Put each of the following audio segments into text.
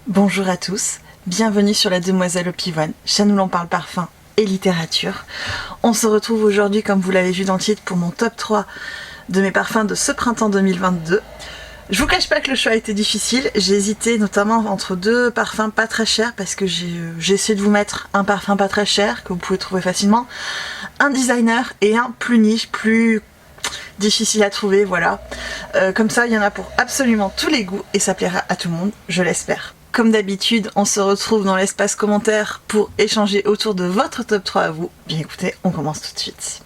Bonjour à tous, bienvenue sur la Demoiselle au Pivoine, chaîne où l'on parle parfum et littérature. On se retrouve aujourd'hui, comme vous l'avez vu dans le titre, pour mon top 3 de mes parfums de ce printemps 2022. Je vous cache pas que le choix a été difficile, j'ai hésité notamment entre deux parfums pas très chers parce que j'ai essayé de vous mettre un parfum pas très cher que vous pouvez trouver facilement, un designer et un plus niche, plus difficile à trouver, voilà. Comme ça, il y en a pour absolument tous les goûts et ça plaira à tout le monde, je l'espère. Comme d'habitude, on se retrouve dans l'espace commentaire pour échanger autour de votre top 3 à vous. Bien écoutez, on commence tout de suite.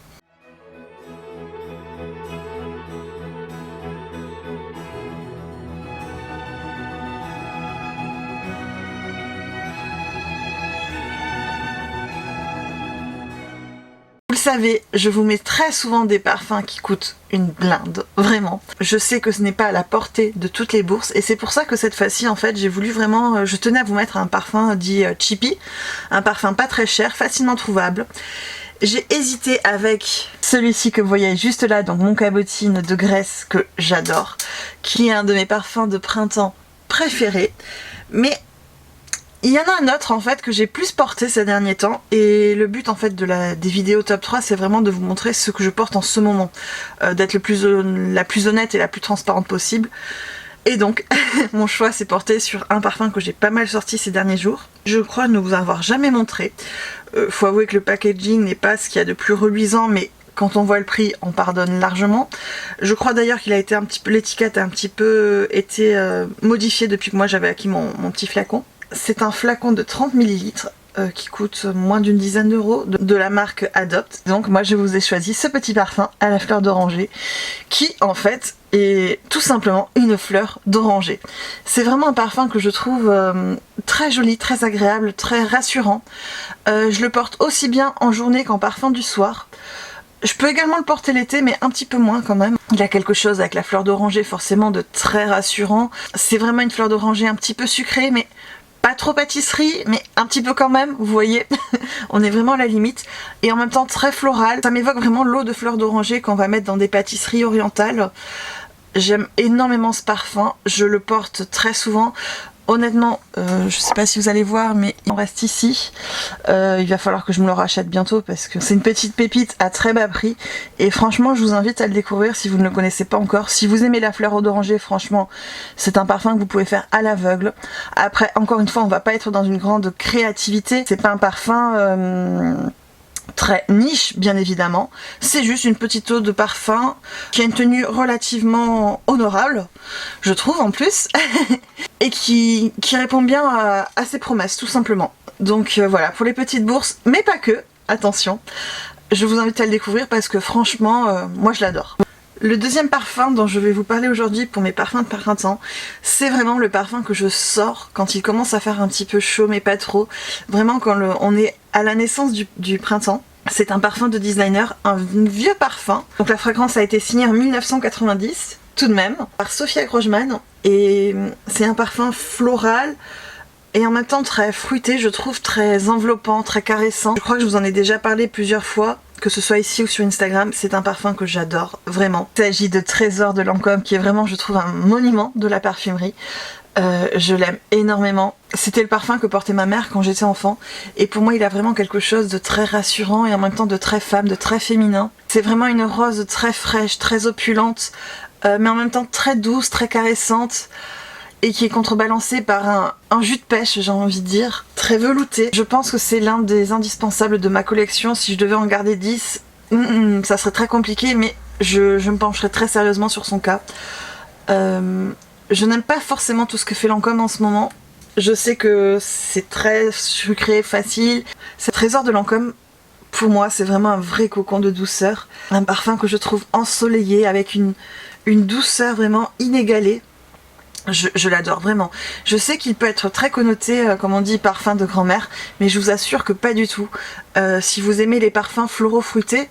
Vous le savez, je vous mets très souvent des parfums qui coûtent une blinde, vraiment. Je sais que ce n'est pas à la portée de toutes les bourses et c'est pour ça que cette fois-ci, en fait, j'ai voulu vraiment... Je tenais à vous mettre un parfum dit cheapy, un parfum pas très cher, facilement trouvable. J'ai hésité avec celui-ci que vous voyez juste là, donc mon cabotine de Grèce que j'adore, qui est un de mes parfums de printemps préférés, mais... il y en a un autre en fait que j'ai plus porté ces derniers temps et le but en fait des vidéos top 3 c'est vraiment de vous montrer ce que je porte en ce moment, d'être la plus honnête et la plus transparente possible. Et donc mon choix s'est porté sur un parfum que j'ai pas mal sorti ces derniers jours. Je crois ne vous avoir jamais montré. Faut avouer que le packaging n'est pas ce qu'il y a de plus reluisant, mais quand on voit le prix, on pardonne largement. Je crois d'ailleurs qu'il a été l'étiquette a un petit peu été modifiée depuis que moi j'avais acquis mon petit flacon. C'est un flacon de 30 ml qui coûte moins d'une dizaine d'euros de la marque Adopt. Donc moi je vous ai choisi ce petit parfum à la fleur d'oranger qui en fait est tout simplement une fleur d'oranger. C'est vraiment un parfum que je trouve très joli, très agréable, très rassurant. Je le porte aussi bien en journée qu'en parfum du soir. Je peux également le porter l'été, mais un petit peu moins quand même. Il a quelque chose avec la fleur d'oranger forcément de très rassurant. C'est vraiment une fleur d'oranger un petit peu sucrée, mais pas trop pâtisserie, mais un petit peu quand même, vous voyez. On est vraiment à la limite. Et en même temps très floral. Ça m'évoque vraiment l'eau de fleur d'oranger qu'on va mettre dans des pâtisseries orientales. J'aime énormément ce parfum. Je le porte très souvent. Honnêtement, je sais pas si vous allez voir, mais il en reste ici. Il va falloir que je me le rachète bientôt parce que c'est une petite pépite à très bas prix. Et franchement, je vous invite à le découvrir si vous ne le connaissez pas encore. Si vous aimez la fleur d'oranger, franchement, c'est un parfum que vous pouvez faire à l'aveugle. Après, encore une fois, on va pas être dans une grande créativité. C'est pas un parfum... très niche bien évidemment, c'est juste une petite eau de parfum qui a une tenue relativement honorable, je trouve en plus, et qui répond bien à ses promesses tout simplement. Donc voilà, pour les petites bourses, mais pas que, attention, je vous invite à le découvrir parce que franchement, moi je l'adore. Le deuxième parfum dont je vais vous parler aujourd'hui pour mes parfums de printemps, c'est vraiment le parfum que je sors quand il commence à faire un petit peu chaud mais pas trop. Vraiment quand on est à la naissance du printemps. C'est un parfum de designer, un vieux parfum. Donc la fragrance a été signée en 1990, tout de même, par Sofia Grojman. Et c'est un parfum floral et en même temps très fruité, je trouve très enveloppant, très caressant. Je crois que je vous en ai déjà parlé plusieurs fois, que ce soit ici ou sur Instagram, c'est un parfum que j'adore, vraiment. Il s'agit de Trésor de Lancôme, qui est vraiment, je trouve, un monument de la parfumerie. Je l'aime énormément. C'était le parfum que portait ma mère quand j'étais enfant. Et pour moi, il a vraiment quelque chose de très rassurant et en même temps de très femme, de très féminin. C'est vraiment une rose très fraîche, très opulente, mais en même temps très douce, très caressante. Et qui est contrebalancé par un jus de pêche, j'ai envie de dire, très velouté. Je pense que c'est l'un des indispensables de ma collection. Si je devais en garder 10, ça serait très compliqué, mais je me pencherais très sérieusement sur son cas. Je n'aime pas forcément tout ce que fait Lancôme en ce moment. Je sais que c'est très sucré, facile. Ce Trésor de Lancôme, pour moi, c'est vraiment un vrai cocon de douceur. Un parfum que je trouve ensoleillé, avec une douceur vraiment inégalée. Je l'adore vraiment. Je sais qu'il peut être très connoté, comme on dit, parfum de grand-mère, mais je vous assure que pas du tout. Si vous aimez les parfums floraux fruités,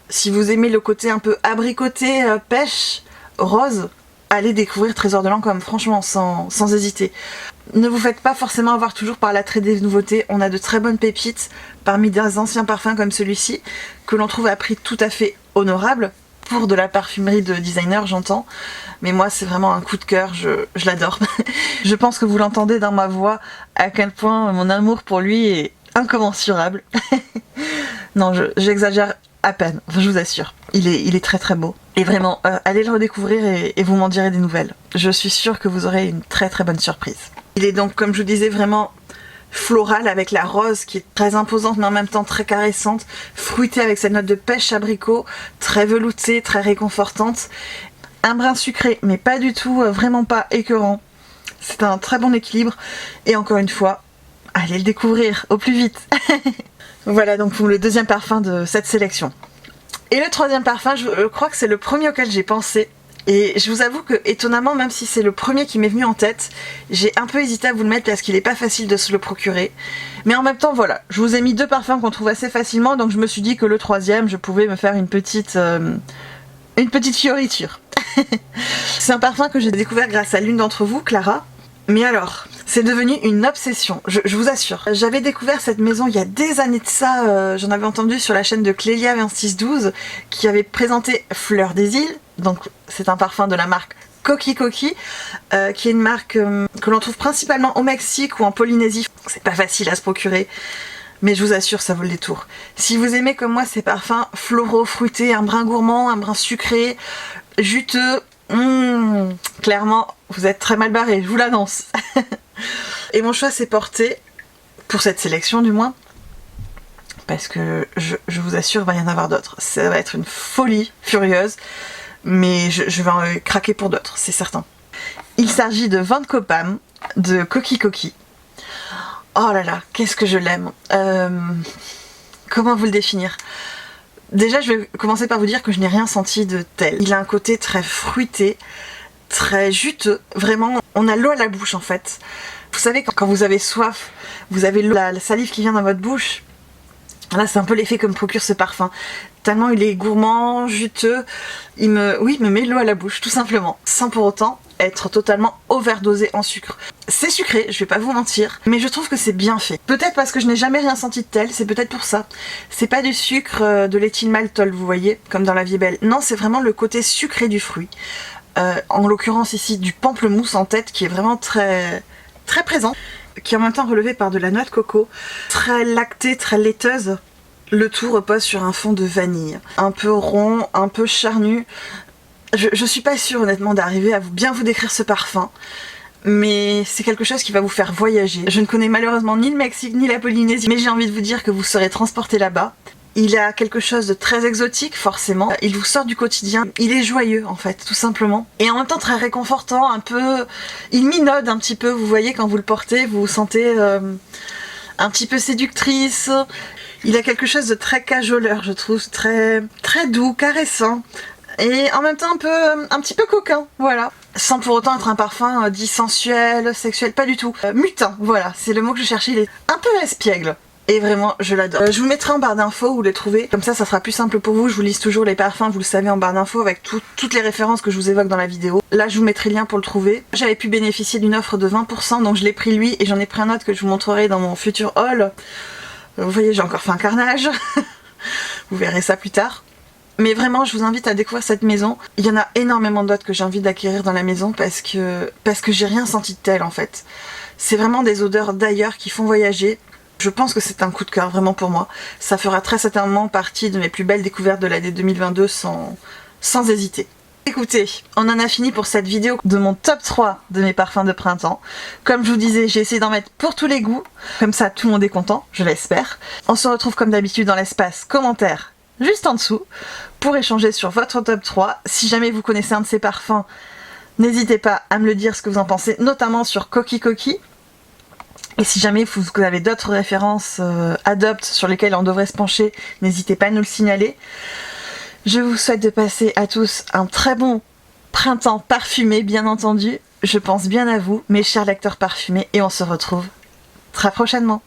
si vous aimez le côté un peu abricoté, pêche, rose, allez découvrir Trésor de Lancôme, franchement, sans hésiter. Ne vous faites pas forcément avoir toujours par l'attrait des nouveautés, on a de très bonnes pépites parmi des anciens parfums comme celui-ci, que l'on trouve à prix tout à fait honorable, pour de la parfumerie de designer, j'entends. Mais moi, c'est vraiment un coup de cœur, je l'adore. Je pense que vous l'entendez dans ma voix, à quel point mon amour pour lui est incommensurable. Non, j'exagère à peine, enfin, je vous assure. Il est très très beau. Et vraiment, allez le redécouvrir et vous m'en direz des nouvelles. Je suis sûre que vous aurez une très très bonne surprise. Il est donc, comme je vous disais, vraiment floral avec la rose qui est très imposante mais en même temps très caressante, fruitée avec cette note de pêche abricot, très veloutée, très réconfortante. Un brin sucré, mais pas du tout, vraiment pas écœurant. C'est un très bon équilibre. Et encore une fois, allez le découvrir au plus vite. Voilà donc pour le deuxième parfum de cette sélection. Et le troisième parfum, je crois que c'est le premier auquel j'ai pensé. Et je vous avoue que, étonnamment, même si c'est le premier qui m'est venu en tête, j'ai un peu hésité à vous le mettre parce qu'il n'est pas facile de se le procurer. Mais en même temps, voilà, je vous ai mis deux parfums qu'on trouve assez facilement, donc je me suis dit que le troisième, je pouvais me faire une petite fioriture. C'est un parfum que j'ai découvert grâce à l'une d'entre vous, Clara. Mais alors, c'est devenu une obsession, je vous assure. J'avais découvert cette maison il y a des années de ça, j'en avais entendu sur la chaîne de Clélia2612 qui avait présenté Fleur des Îles, donc c'est un parfum de la marque Coqui Coqui, qui est une marque que l'on trouve principalement au Mexique ou en Polynésie. C'est pas facile à se procurer, mais je vous assure, ça vaut le détour. Si vous aimez comme moi ces parfums floraux, fruités, un brin gourmand, un brin sucré, juteux, clairement, vous êtes très mal barré, je vous l'annonce. Et mon choix s'est porté, pour cette sélection du moins, parce que je vous assure, il va y en avoir d'autres. Ça va être une folie furieuse, mais je vais en craquer pour d'autres, c'est certain. Il s'agit de Vin de Copam, de Coqui Coqui. Oh là là, qu'est-ce que je l'aime. Comment vous le définir ? Déjà, je vais commencer par vous dire que je n'ai rien senti de tel. Il a un côté très fruité, très juteux. Vraiment, on a l'eau à la bouche en fait. Vous savez, quand vous avez soif, vous avez la salive qui vient dans votre bouche. Là, c'est un peu l'effet que me procure ce parfum. Tellement il est gourmand, juteux, il me met l'eau à la bouche, tout simplement. Sans pour autant être totalement overdosé en sucre. C'est sucré, je vais pas vous mentir, mais je trouve que c'est bien fait. Peut-être parce que je n'ai jamais rien senti de tel, c'est peut-être pour ça. C'est pas du sucre de l'éthylmaltol, vous voyez, comme dans La Vie est belle. Non, c'est vraiment le côté sucré du fruit. En l'occurrence ici, du pamplemousse en tête, qui est vraiment très, très présent, qui est en même temps relevé par de la noix de coco, très lactée, très laiteuse. Le tout repose sur un fond de vanille, un peu rond, un peu charnu. Je suis pas sûre honnêtement d'arriver à bien vous décrire ce parfum, mais c'est quelque chose qui va vous faire voyager. Je ne connais malheureusement ni le Mexique ni la Polynésie, mais j'ai envie de vous dire que vous serez transporté là-bas. Il a quelque chose de très exotique, forcément. Il vous sort du quotidien. Il est joyeux, en fait, tout simplement. Et en même temps très réconfortant, un peu... Il minaude un petit peu, vous voyez, quand vous le portez, vous vous sentez un petit peu séductrice. Il a quelque chose de très cajoleur, je trouve, très, très doux, caressant. Et en même temps un petit peu coquin, voilà. Sans pour autant être un parfum dit sensuel, sexuel, pas du tout. Mutin, voilà, c'est le mot que je cherchais, il est un peu espiègle. Et vraiment, je l'adore. Je vous mettrai en barre d'infos où les trouver. Comme ça sera plus simple pour vous. Je vous liste toujours les parfums, vous le savez, en barre d'infos avec toutes les références que je vous évoque dans la vidéo. Là, je vous mettrai le lien pour le trouver. J'avais pu bénéficier d'une offre de 20%, donc je l'ai pris lui et j'en ai pris un autre que je vous montrerai dans mon futur haul. Vous voyez, j'ai encore fait un carnage. Vous verrez ça plus tard. Mais vraiment, je vous invite à découvrir cette maison. Il y en a énormément d'autres que j'ai envie d'acquérir dans la maison parce que j'ai rien senti de tel en fait. C'est vraiment des odeurs d'ailleurs qui font voyager. Je pense que c'est un coup de cœur vraiment pour moi. Ça fera très certainement partie de mes plus belles découvertes de l'année 2022 sans hésiter. Écoutez, on en a fini pour cette vidéo de mon top 3 de mes parfums de printemps. Comme je vous disais, j'ai essayé d'en mettre pour tous les goûts. Comme ça, tout le monde est content, je l'espère. On se retrouve comme d'habitude dans l'espace commentaire juste en dessous pour échanger sur votre top 3. Si jamais vous connaissez un de ces parfums, n'hésitez pas à me le dire ce que vous en pensez, notamment sur Coqui Coqui. Et si jamais vous avez d'autres références adoptes sur lesquelles on devrait se pencher, n'hésitez pas à nous le signaler. Je vous souhaite de passer à tous un très bon printemps parfumé, bien entendu. Je pense bien à vous, mes chers lecteurs parfumés, et on se retrouve très prochainement.